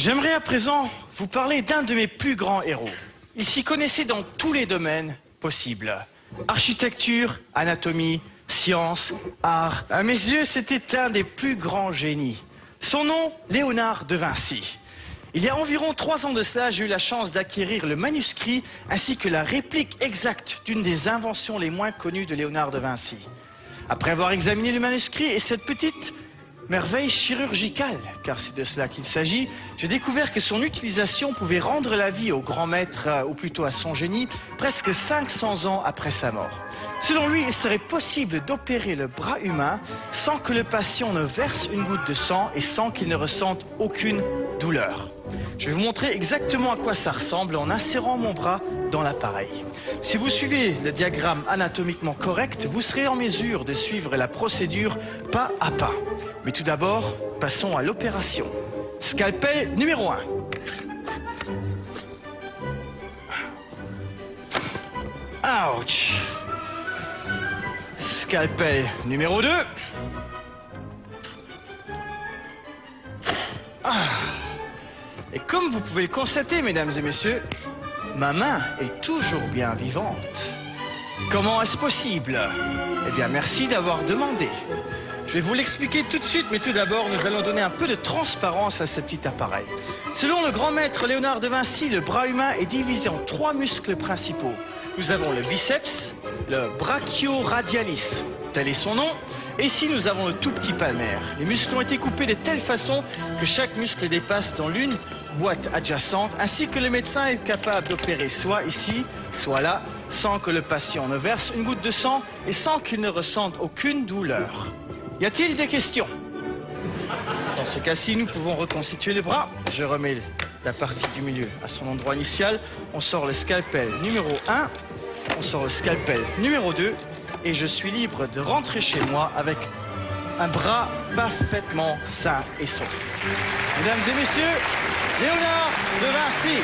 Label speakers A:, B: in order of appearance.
A: J'aimerais à présent vous parler d'un de mes plus grands héros. Il s'y connaissait dans tous les domaines possibles. Architecture, anatomie, sciences, art. À mes yeux, c'était un des plus grands génies. Son nom, Léonard de Vinci. Il y a environ 3 ans de cela, j'ai eu la chance d'acquérir le manuscrit ainsi que la réplique exacte d'une des inventions les moins connues de Léonard de Vinci. Après avoir examiné le manuscrit et cette petite merveille chirurgicale, car c'est de cela qu'il s'agit, j'ai découvert que son utilisation pouvait rendre la vie au grand maître, ou plutôt à son génie, presque 500 ans après sa mort. Selon lui, il serait possible d'opérer le bras humain sans que le patient ne verse une goutte de sang et sans qu'il ne ressente aucune douleur. Je vais vous montrer exactement à quoi ça ressemble en insérant mon bras dans l'appareil. Si vous suivez le diagramme anatomiquement correct, vous serez en mesure de suivre la procédure pas à pas. Mais tout d'abord, passons à l'opération. Scalpel numéro 1. Ouch! Scalpel numéro 2. Et comme vous pouvez le constater, mesdames et messieurs, ma main est toujours bien vivante. Comment est-ce possible? Eh bien, merci d'avoir demandé. Je vais vous l'expliquer tout de suite, mais tout d'abord, nous allons donner un peu de transparence à ce petit appareil. Selon le grand maître Léonard de Vinci, le bras humain est divisé en 3 muscles principaux. Nous avons le biceps, le brachioradialis, tel est son nom, et ici nous avons le tout petit palmaire. Les muscles ont été coupés de telle façon que chaque muscle dépasse dans l'une boîte adjacente, ainsi que le médecin est capable d'opérer soit ici, soit là, sans que le patient ne verse une goutte de sang et sans qu'il ne ressente aucune douleur. Y a-t-il des questions? Dans ce cas-ci, nous pouvons reconstituer les bras. Je remets la partie du milieu à son endroit initial. On sort le scalpel numéro 1, on sort le scalpel numéro 2, et je suis libre de rentrer chez moi avec un bras parfaitement sain et sauf. Mesdames et messieurs, Léonard de Vinci.